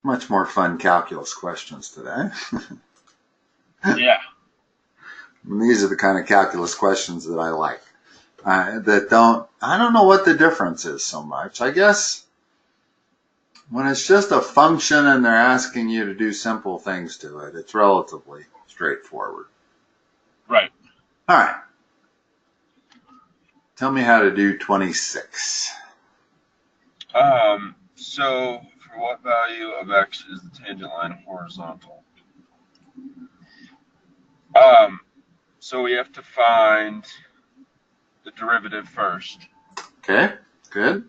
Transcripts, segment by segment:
Much more fun calculus questions today. Yeah. And these are the kind of calculus questions that I like. I don't know what the difference is so much. I guess when it's just a function and they're asking you to do simple things to it, it's relatively straightforward. Right. All right. Tell me how to do 26. So for what value of x is the tangent line horizontal? So we have to find the derivative first. Okay, good.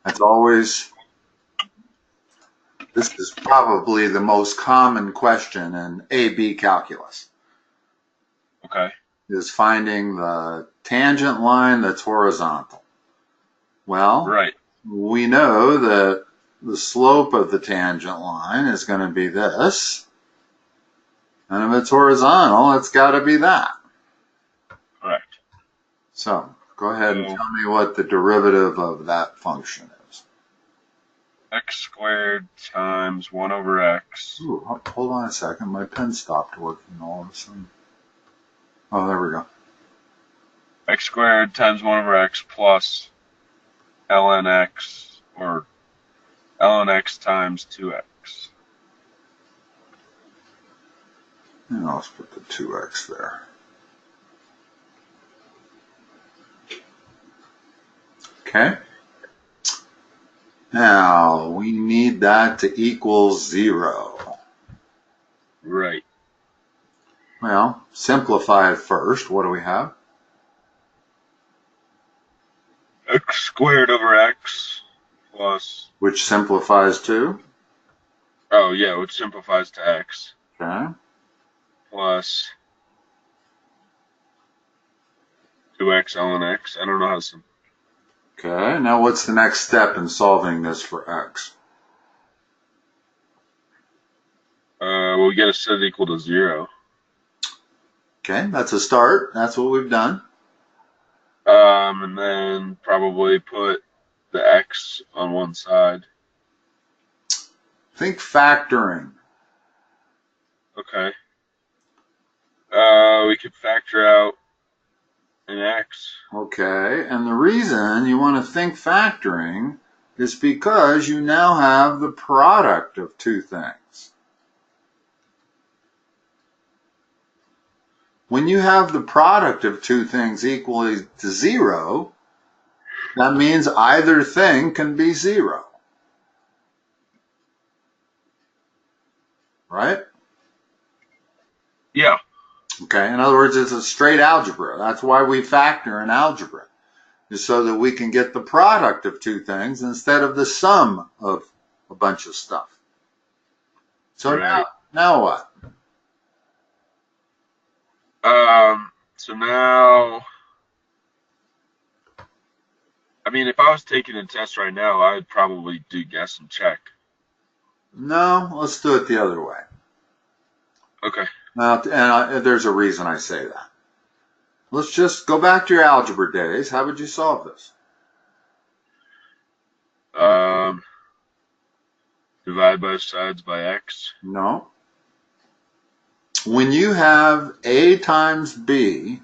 That's always, this is probably the most common question in AB calculus. Okay. Is finding the tangent line that's horizontal. Well, Right. we know that the slope of the tangent line is going to be this. And if it's horizontal, it's got to be that. Correct. So go ahead and tell me what the derivative of that function is. X squared times 1 over x. Ooh, hold on a second. My pen stopped working all of a sudden. Oh, there we go. X squared times 1 over x plus ln x, or ln x times 2x. And I'll just put the 2x there. Okay. Now, we need that to equal 0. Right. Well, simplify it first. What do we have? X squared over x plus... Which simplifies to? Oh, yeah, which simplifies to x. Okay. Plus 2x ln x. I don't know how to... Okay, now what's the next step in solving this for x? Well, we got to set it equal to 0. Okay, that's a start. That's what we've done. And then probably put the x on one side. Think factoring. Okay. We could factor out an x. Okay, and the reason you want to think factoring is because you now have the product of two things. When you have the product of two things equal to 0, that means either thing can be 0. Right? Yeah. Okay, in other words, it's a straight algebra. That's why we factor in algebra, is so that we can get the product of two things instead of the sum of a bunch of stuff. So right. now what? So now, I mean, if I was taking a test right now, I'd probably do guess and check. No, let's do it the other way. Okay. And there's a reason I say that. Let's just go back to your algebra days. How would you solve this? Divide both sides by x. No. When you have a times b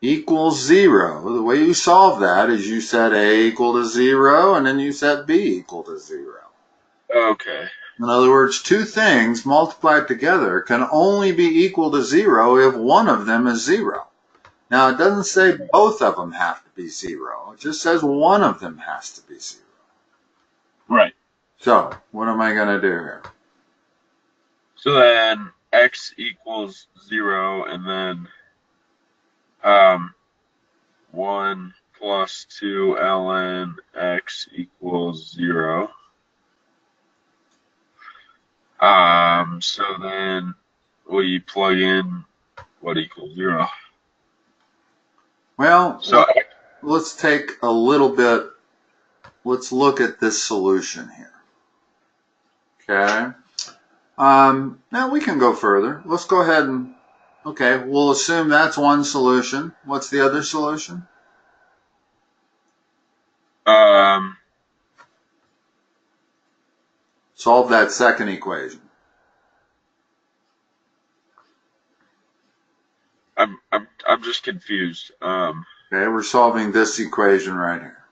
equals 0, the way you solve that is you set a equal to 0, and then you set b equal to 0. Okay. In other words, two things multiplied together can only be equal to 0 if one of them is 0. Now, it doesn't say both of them have to be 0. It just says one of them has to be 0. Right. So, what am I going to do here? So then x equals 0, and then 1 plus 2 ln x equals 0. So then we plug in what equals 0. Well, So let's take a little bit, let's look at this solution here. Okay. Now we can go further. Let's go ahead and, okay, we'll assume that's one solution. What's the other solution? Solve that second equation. I'm just confused. Okay, we're solving this equation right here.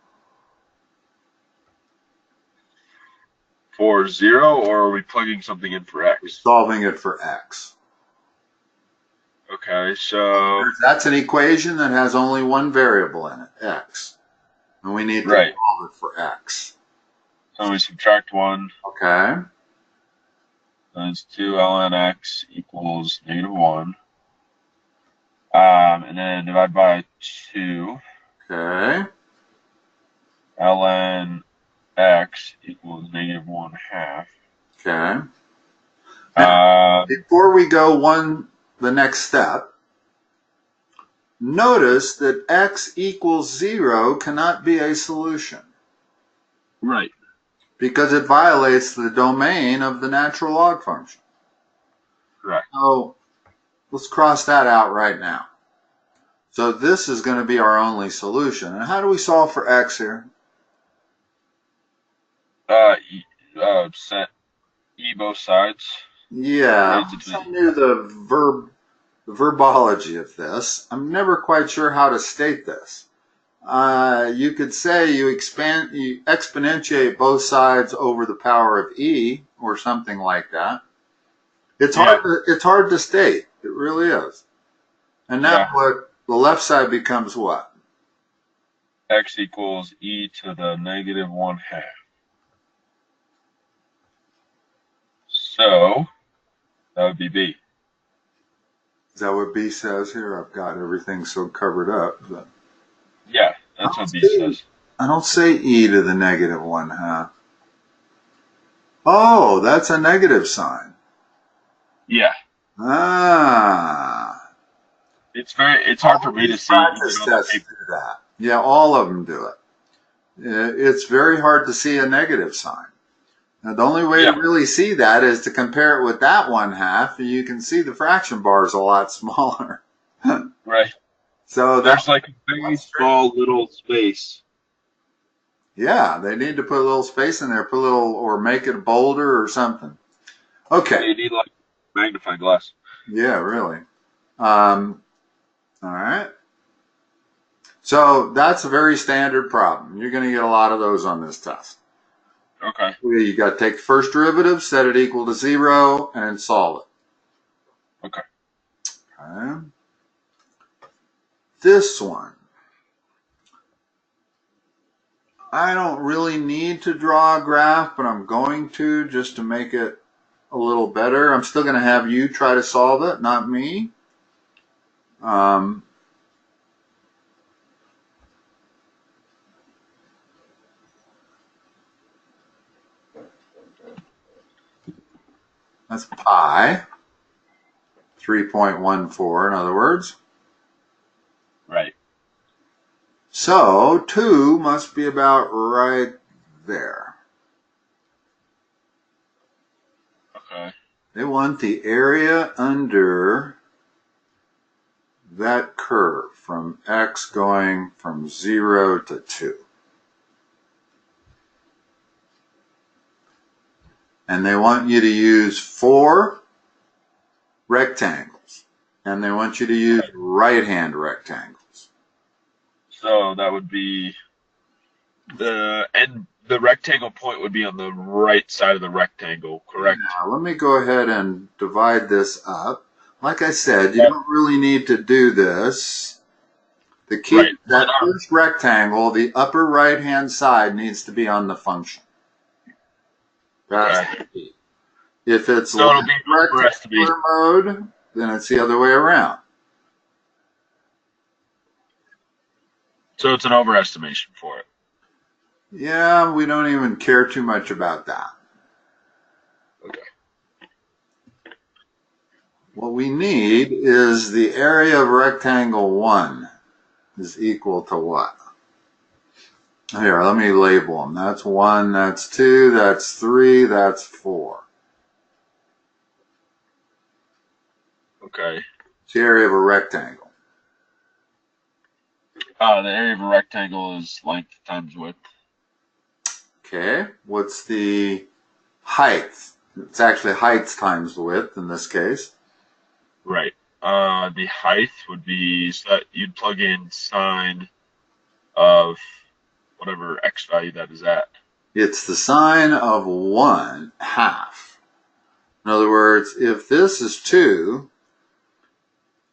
For 0, or are we plugging something in for We're x? solving it for x. Okay, so That's an equation that has only one variable in it, x. And we need to right. solve it for x. So we subtract 1. Okay. That's 2 ln x equals -1. And then divide by 2. Okay. Ln x equals -1/2. Okay. Now, before we go the next step, notice that x equals 0 cannot be a solution. Right. Because it violates the domain of the natural log function. Correct. So let's cross that out right now. So this is going to be our only solution. And how do we solve for x here? Set e both sides. Yeah, I knew the verbology of this. I'm never quite sure how to state this. You could say you exponentiate both sides over the power of e, or something like that. It's hard to state. It really is. And now what the left side becomes what? X equals e to the -1/2. So that would be b. Is that what B says here? I've got everything so covered up. But yeah, that's what B says. I don't say e to the -1/2. Oh, that's a negative sign. Yeah. Ah. It's hard for me to see. Practice tests do that. Yeah, all of them do it. It's very hard to see a negative sign. Now, the only way to really see that is to compare it with that 1/2, and you can see the fraction bar is a lot smaller. Right. So there's like a very small little space. Yeah, they need to put a little space in there, or make it bolder or something. Okay. You need like magnifying glass. Yeah, really. All right. So that's a very standard problem. You're going to get a lot of those on this test. Okay. You got to take the first derivative, set it equal to 0, and solve it. Okay. Okay. This one, I don't really need to draw a graph, but I'm going to just to make it a little better. I'm still going to have you try to solve it, not me. That's pi, 3.14 in other words. Right. So 2 must be about right there. Okay. They want the area under that curve from x going from 0 to 2. And they want you to use 4 rectangles. And they want you to use right-hand rectangles. So that would be the rectangle point would be on the right side of the rectangle, correct? Now, let me go ahead and divide this up. Like I said, you don't really need to do this. The key, that first rectangle, the upper right-hand side needs to be on the function. That's the key. If it's rectangular mode, then it's the other way around. So it's an overestimation for it. Yeah, we don't even care too much about that. Okay. What we need is the area of rectangle 1 is equal to what? Here, let me label them. That's 1, that's 2, that's 3, that's 4. Okay. It's the area of a rectangle. The area of a rectangle is length times width. Okay. What's the height. It's actually height times the width in this case. Right. The height would be, so that you'd plug in sine of whatever x value that is at. It's the sine of 1/2. In other words, if this is 2,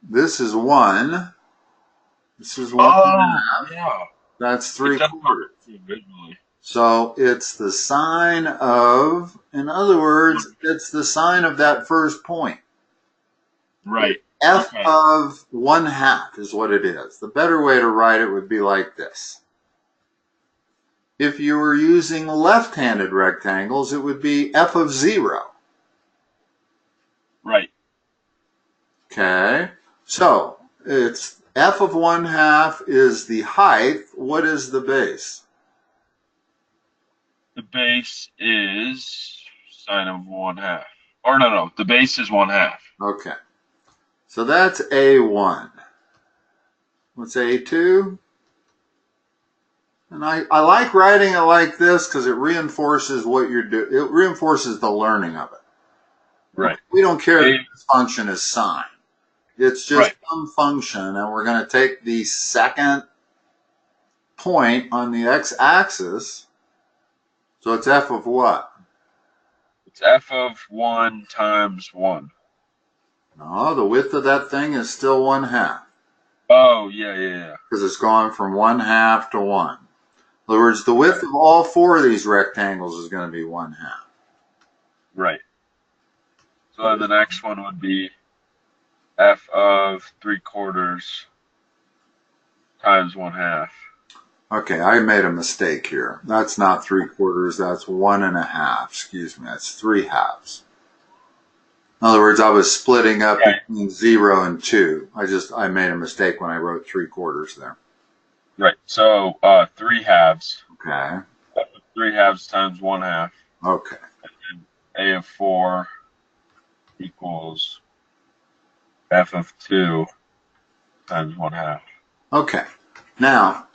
this is 1, this is 1/2, yeah. that's 3/4. Visually. So it's the sine of, in other words, it's the sine of that first point. Right. F of 1/2 is what it is. The better way to write it would be like this. If you were using left-handed rectangles, it would be f of 0. Right. Okay, so it's f of 1/2 is the height. What is the base? The base is sine of 1/2. Or no, the base is 1/2. Okay, so that's A1. What's A2? And I like writing it like this because it reinforces what you're doing. It reinforces the learning of it. Right. We don't care if this function is sine. It's just right. some function, and we're going to take the second point on the x-axis. So it's f of what? It's f of 1 times 1. No, the width of that thing is still 1/2. Oh, yeah. Because it's going from 1/2 to 1. In other words, the width of all 4 of these rectangles is going to be 1/2. Right. So then the next one would be f of 3/4 times 1/2. Okay, I made a mistake here. That's not 3/4, that's 1.5. Excuse me, that's 3/2. In other words, I was splitting up between 0 and 2. I made a mistake when I wrote 3/4 there. Right. So 3/2. Okay. 3/2 times 1/2. Okay. And then a of 4 equals f of 2 times 1/2. Okay. Now,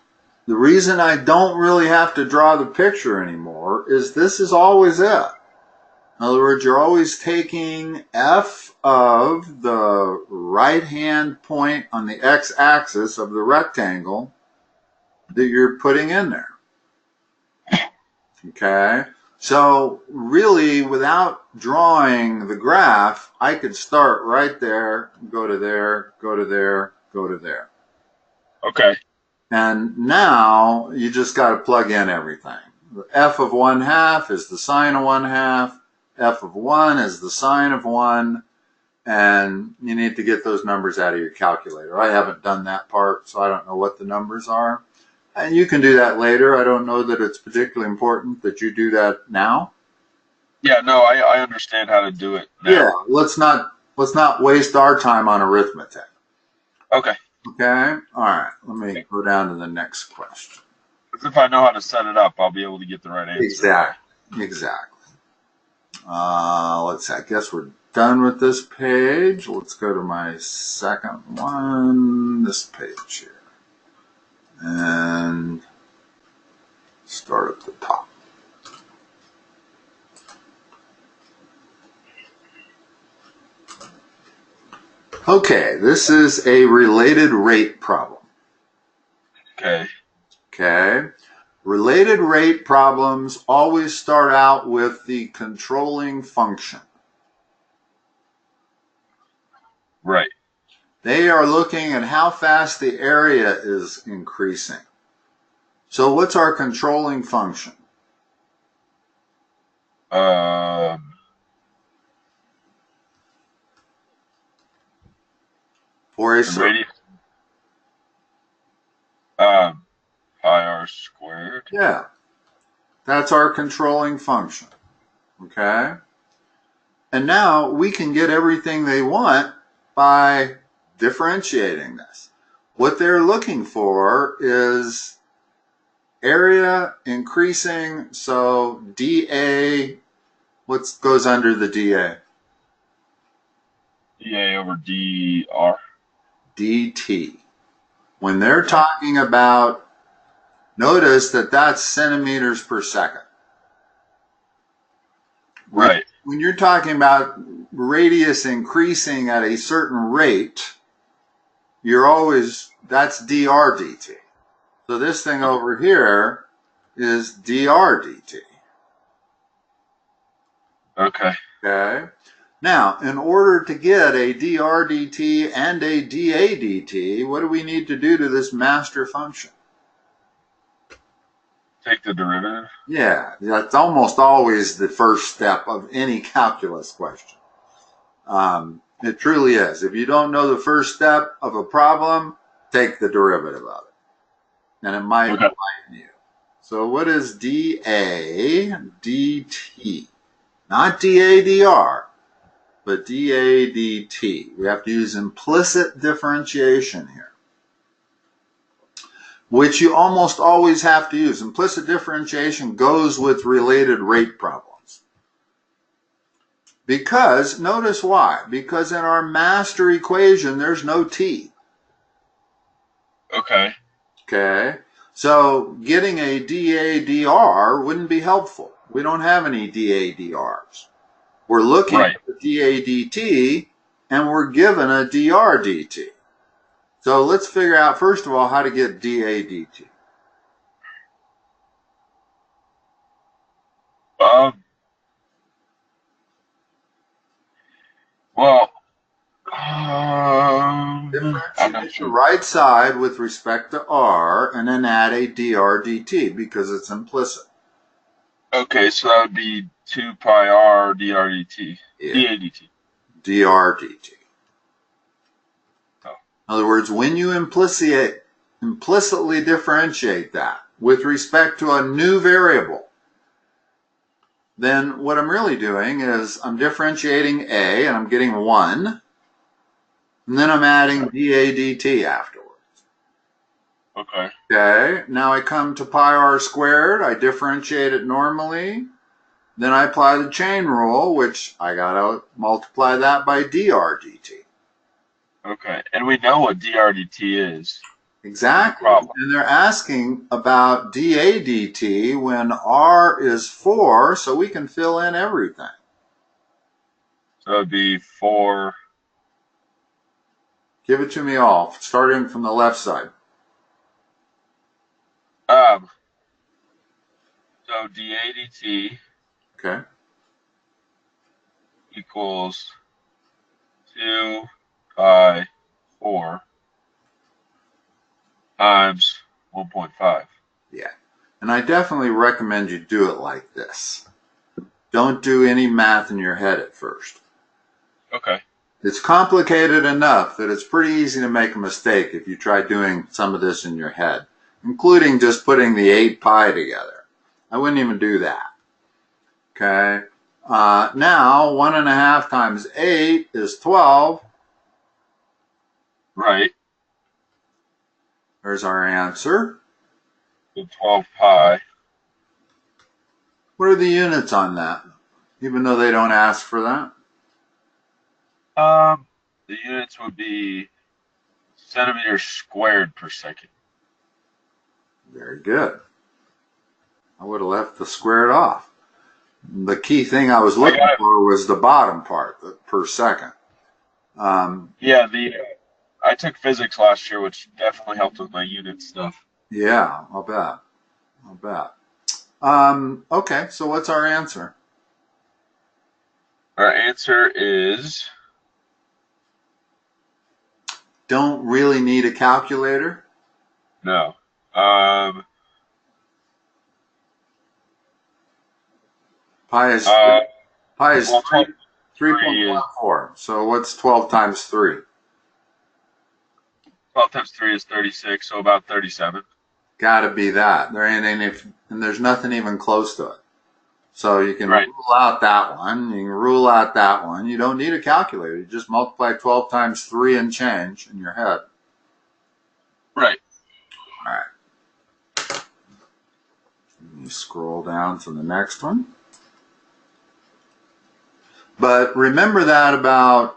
the reason I don't really have to draw the picture anymore is this is always it. In other words, you're always taking f of the right-hand point on the x-axis of the rectangle that you're putting in there. Okay? So really, without drawing the graph, I could start right there, go to there, go to there, go to there. Okay. And now you just got to plug in everything. The f of 1/2 is the sine of 1/2. F of 1 is the sine of 1. And you need to get those numbers out of your calculator. I haven't done that part, so I don't know what the numbers are. And you can do that later. I don't know that it's particularly important that you do that now. Yeah, no, I understand how to do it now. Yeah, let's not waste our time on arithmetic. Okay. Okay? All right. Let me go down to the next question. Because if I know how to set it up, I'll be able to get the right answer. Exactly. Let's see. I guess we're done with this page. Let's go to my second one. This page here. And start at the top. Okay, this is a related rate problem. Okay. Related rate problems always start out with the controlling function. Right. They are looking at how fast the area is increasing. So what's our controlling function? For a radius. Pi r squared. Yeah. That's our controlling function. Okay? And now we can get everything they want by differentiating this. What they're looking for is area increasing, so dA, what goes under the dA? dA over dr. dt. When they're talking about, notice that that's centimeters per second. Right. When you're talking about radius increasing at a certain rate, that's dr dt. So this thing over here is dr dt. Okay. Okay. Now, in order to get a dr dt and a dA dt, what do we need to do to this master function? Take the derivative. Yeah, that's almost always the first step of any calculus question. It truly is. If you don't know the first step of a problem, take the derivative of it, and it might enlighten you. So what is dA dt? Not dA dr, but dA dt. We have to use implicit differentiation here, which you almost always have to use. Implicit differentiation goes with related rate problems. Because, notice why. Because in our master equation, there's no t. Okay. Okay? So getting a dA dr wouldn't be helpful. We don't have any dA drs. We're looking at the dA dt, and we're given a dr dt. So let's figure out, first of all, how to get dA dt. Well, differentiate the right side with respect to r, and then add a dr dt because it's implicit. Okay, so that would be 2 pi r dr dt. Yeah. dA dt. Dr dt. Oh. In other words, when you implicitly differentiate that with respect to a new variable, then what I'm really doing is I'm differentiating a, and I'm getting 1, and then I'm adding dA dt afterwards. Okay. Okay, now I come to pi r squared, I differentiate it normally, then I apply the chain rule, which I gotta multiply that by dr dt. Okay, and we know what dr dt is. Exactly, and they're asking about dA dt when r is 4, so we can fill in everything. So it would be 4. Give it to me all, starting from the left side. So dA dt Okay. equals 2 pi 4 times 1.5. Yeah, and I definitely recommend you do it like this. Don't do any math in your head at first. Okay. It's complicated enough that it's pretty easy to make a mistake if you try doing some of this in your head, including just putting the 8 pi together. I wouldn't even do that. Okay. Now, 1.5 times 8 is 12. Right. There's our answer. So 12 pi. What are the units on that? Even though they don't ask for that? The units would be centimeters squared per second. Very good. I would have left the squared off. The key thing I was looking for was the bottom part, the per second. Yeah, I took physics last year, which definitely helped with my unit stuff. Yeah, I'll bet. I'll bet. Okay, so what's our answer? Our answer is... Don't really need a calculator? No. Pi is 3.14. So what's 12 times 3? 12 times 3 is 36, so about 37. Gotta be that. And there's nothing even close to it. So you can rule out that one. You can rule out that one. You don't need a calculator. You just multiply 12 times 3 and change in your head. Right. All right. You scroll down to the next one. But remember that about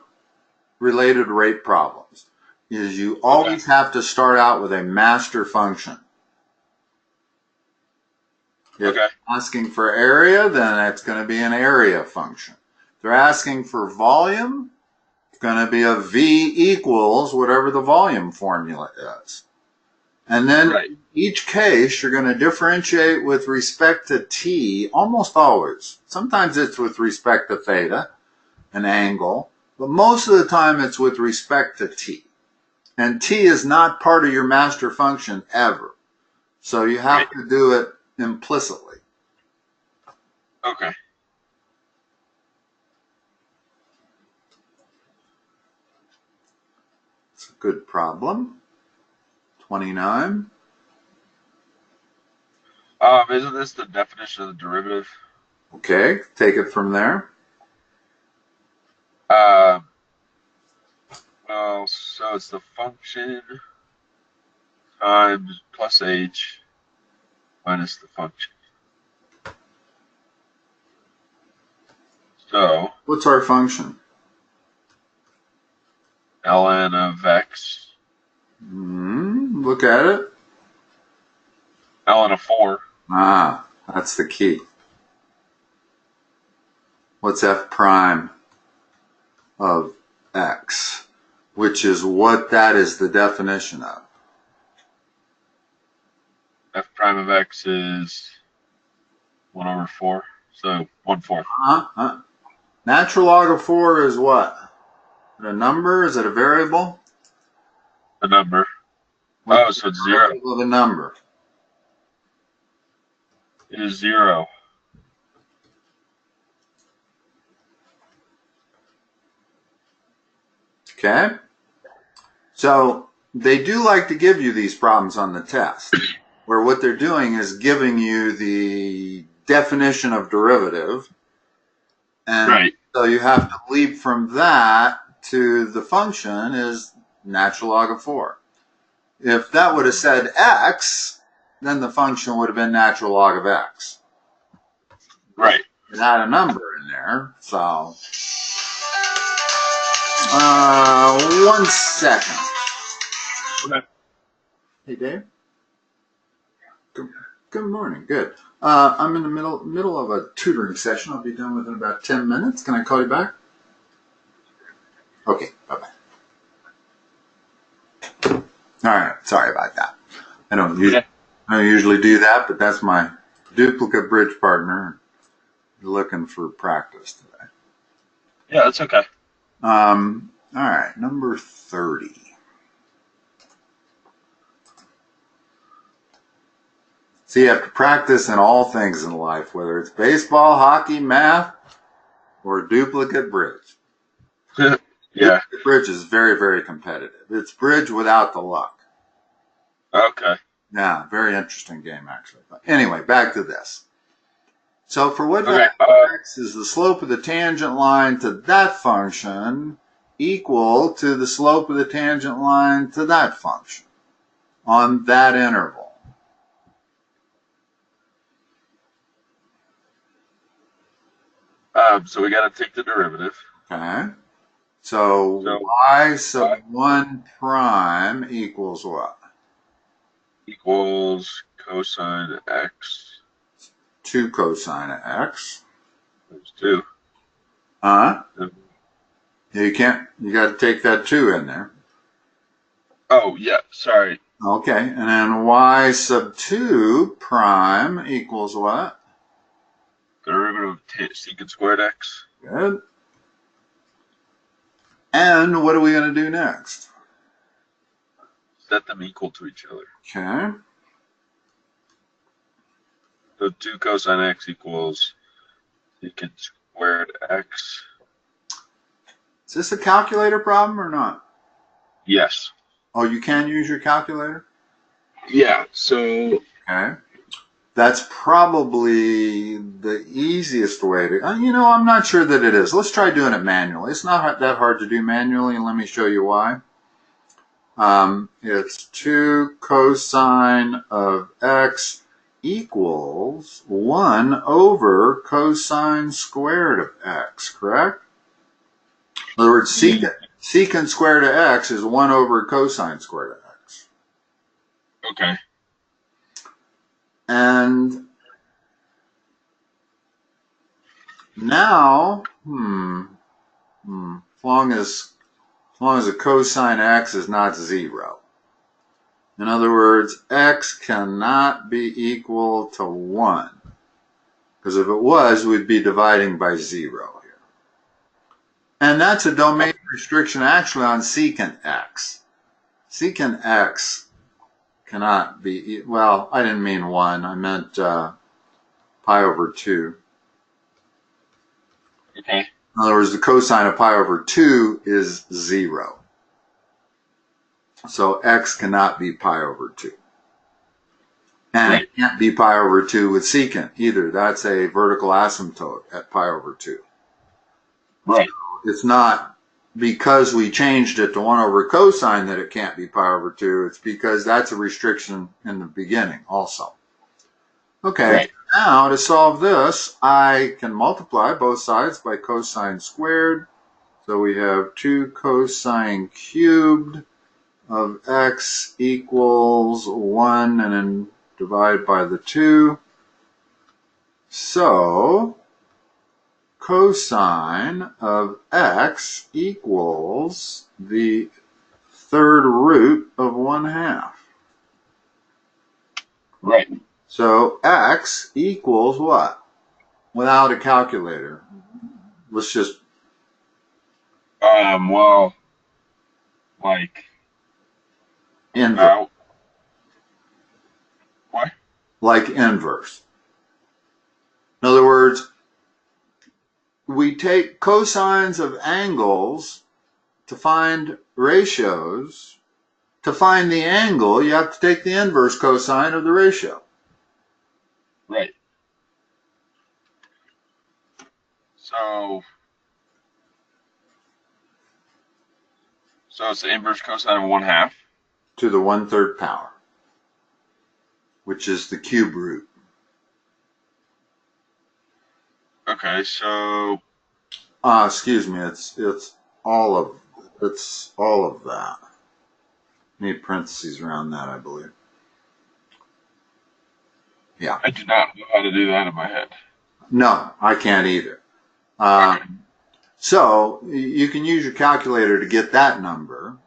related rate problems, is you always have to start out with a master function. If Okay. they're asking for area, then it's going to be an area function. If they're asking for volume, it's going to be a V equals whatever the volume formula is. And then Right. in each case, you're going to differentiate with respect to t, almost always. Sometimes it's with respect to theta, an angle, but most of the time it's with respect to t. And t is not part of your master function ever. So you have to do it implicitly. Okay. It's a good problem. 29. Isn't this the definition of the derivative? Okay, take it from there. Well, so it's the function times plus h minus the function. So What's our function? ln of x, Look at it. ln of 4. Ah, that's the key. What's f prime of x? Which is what that is the definition of. F prime of x is 1 over 4. So 1/4. Natural log of 4 is what? Is it a number? Is it a variable? A number. What's So it's the 0. derivative of a number? It is 0. Okay. So they do like to give you these problems on the test, where what they're doing is giving you the definition of derivative. And Right. so you have to leap from that to the function is natural log of 4. If that would have said x, then the function would have been natural log of x. Right. It had a number in there, so 1 second. Okay. Hey, Dave. Good morning. Good. I'm in the middle of a tutoring session. I'll be done within about 10 minutes. Can I call you back? Okay. Bye-bye. All right. Sorry about that. I don't usually do that, but that's my duplicate bridge partner looking for practice today. Yeah, that's okay. All right. Number 30. So you have to practice in all things in life, whether it's baseball, hockey, math, or duplicate bridge. Yeah. Duplicate bridge is very, very competitive. It's bridge without the luck. Okay. Yeah, very interesting game, actually. But anyway, back to this. So for what Okay. x is the slope of the tangent line to that function equal to the slope of the tangent line to that function on that interval? So we got to take the derivative. Okay. So y sub 1 prime equals what? Equals cosine x. 2 cosine of x. Times 2. Yeah, you got to take that 2 in there. Oh, yeah, sorry. Okay, and then y sub 2 prime equals what? Derivative of secant squared x. Good. And what are we going to do next? Set them equal to each other. Okay. So 2 cosine x equals secant squared x. Is this a calculator problem or not? Yes. Oh, you can use your calculator? Yeah, so... Okay. That's probably the easiest way to... I'm not sure that it is. Let's try doing it manually. It's not that hard to do manually, and let me show you why. It's 2 cosine of x equals 1 over cosine squared of x, correct? In other words, secant squared of x is 1 over cosine squared of x. Okay. And Now, as long as the cosine x is not 0. In other words, x cannot be equal to 1. Because if it was, we'd be dividing by 0 here. And that's a domain restriction actually on secant x. Secant x cannot be, well, I didn't mean 1. I meant pi over 2. Okay. In other words, the cosine of pi over 2 is 0. So x cannot be pi over 2. And Right. it can't be pi over 2 with secant either. That's a vertical asymptote at pi over 2. Right. So it's not because we changed it to 1 over cosine that it can't be pi over 2. It's because that's a restriction in the beginning also. Okay, Right. now to solve this, I can multiply both sides by cosine squared. So we have 2 cosine cubed of x equals 1, and then divide by the 2. So cosine of x equals the third root of 1/2. Right. So x equals what? Without a calculator. Let's just... Well, like... inverse. What? Like inverse. In other words, we take cosines of angles to find ratios. To find the angle, you have to take the inverse cosine of the ratio. Right. So it's the inverse cosine of 1/2. To the 1/3 power, which is the cube root. Okay, so... Excuse me, it's all of that. Need parentheses around that, I believe. Yeah. I do not know how to do that in my head. No, I can't either. So you can use your calculator to get that number.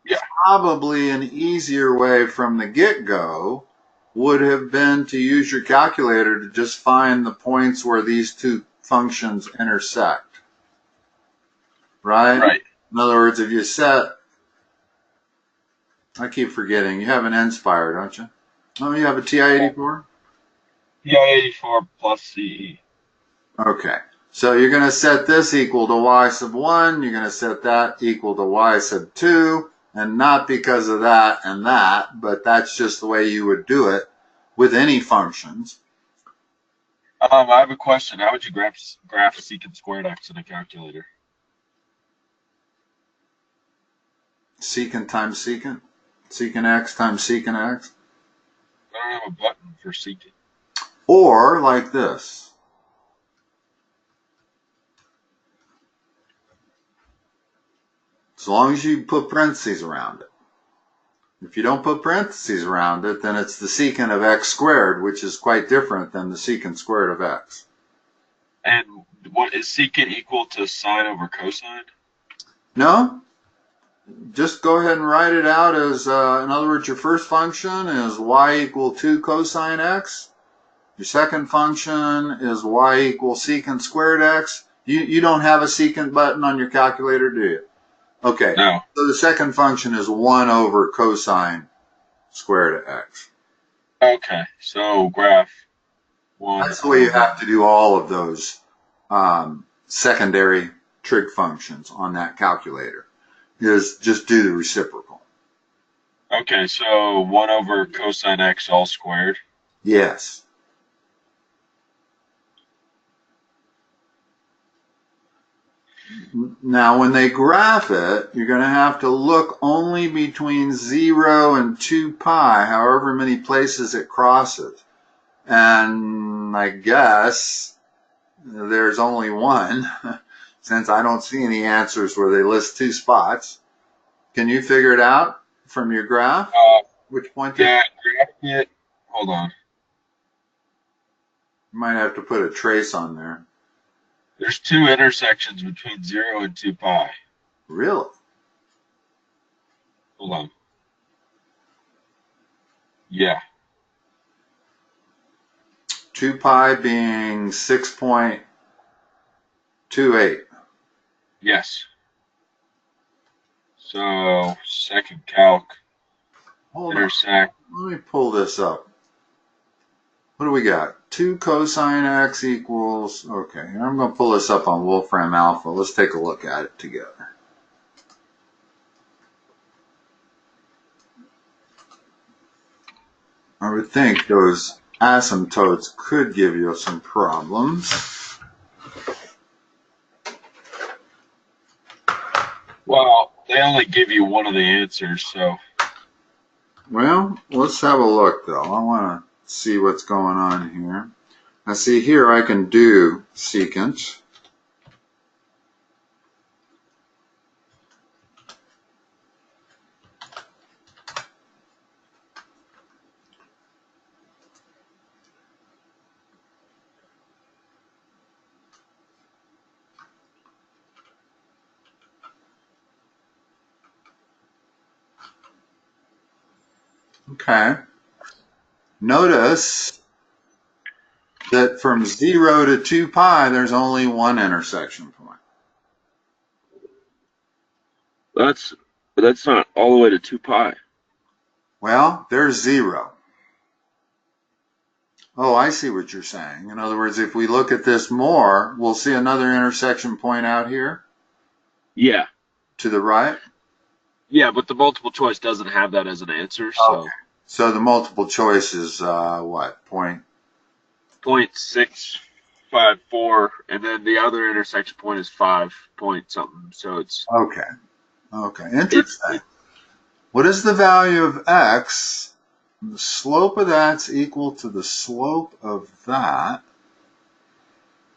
Yeah. Probably an easier way from the get-go would have been to use your calculator to just find the points where these two functions intersect. Right? Right. In other words, if you set... I keep forgetting. You have an Nspire, don't you? Oh, you have a TI-84? TI-84 plus CE. Okay. So you're going to set this equal to y sub 1. You're going to set that equal to y sub 2. And not because of that and that, but that's just the way you would do it with any functions. I have a question. How would you graph secant squared x in a calculator? Secant times secant? Secant x times secant x? I don't have a button for secant. Or like this. As long as you put parentheses around it. If you don't put parentheses around it, then it's the secant of x squared, which is quite different than the secant squared of x. And what is secant equal to sine over cosine? No. Just go ahead and write it out as, in other words, your first function is y equal 2 cosine x. Your second function is y equals secant squared x. You don't have a secant button on your calculator, do you? Okay. No. So the second function is 1 over cosine squared of x. Okay. So graph 1. That's the way you have to do all of those secondary trig functions on that calculator, is just do the reciprocal. Okay, so 1 over cosine x all squared. Yes. Now, when they graph it, you're going to have to look only between 0 and 2 pi, however many places it crosses. And I guess there's only one, since I don't see any answers where they list 2 spots. Can you figure it out from your graph? Which point? Yeah, graph it. Hold on. You might have to put a trace on there. There's two intersections between 0 and 2 pi. Really? Hold on. Yeah. 2 pi being 6.28. Yes. So second calc. Hold on. Intersect. Let me pull this up. What do we got? 2 cosine x equals, okay, I'm going to pull this up on Wolfram Alpha. Let's take a look at it together. I would think those asymptotes could give you some problems. Well, they only give you one of the answers, so. Well, let's have a look though. I want to see what's going on here. Now see here I can do secant. Okay. Notice that from 0 to 2 pi, there's only one intersection point. That's not all the way to 2 pi. Well, there's 0. Oh, I see what you're saying. In other words, if we look at this more, we'll see another intersection point out here. Yeah. To the right. Yeah, but the multiple choice doesn't have that as an answer, so. Okay. So the multiple choice is what? 0.654, and then the other intersection point is 5 point something. So it's okay. Okay. Interesting. What is the value of x? The slope of that's equal to the slope of that.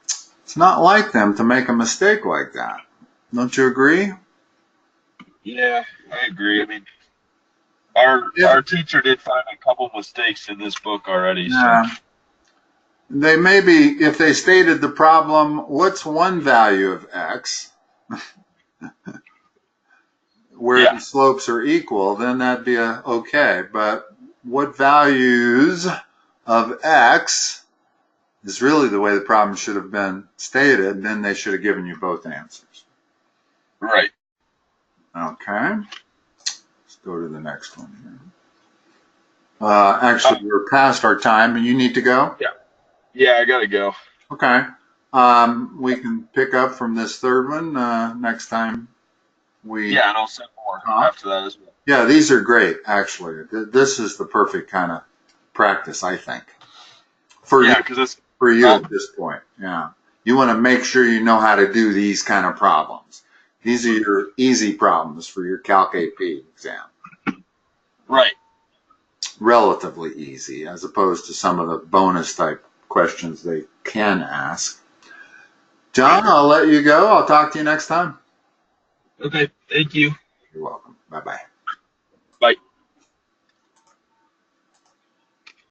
It's not like them to make a mistake like that. Don't you agree? Yeah, I agree. I mean, our teacher did find a couple mistakes in this book already. Yeah. So. They may be, if they stated the problem, what's one value of x? Where the slopes are equal, then that'd be okay. But what values of x is really the way the problem should have been stated. Then they should have given you both answers. Right. Okay. Let's go to the next one here. Actually, we're past our time, and you need to go? Yeah. Yeah, I gotta go. Okay. We can pick up from this third one next time. Yeah, and I'll send more after that as well. Yeah, these are great, actually. This is the perfect kind of practice, I think. For you at this point. Yeah. You want to make sure you know how to do these kind of problems. These are your easy problems for your Calc AP exam. Right. Relatively easy, as opposed to some of the bonus type questions they can ask. John, I'll let you go. I'll talk to you next time. Okay. Thank you. You're welcome. Bye-bye.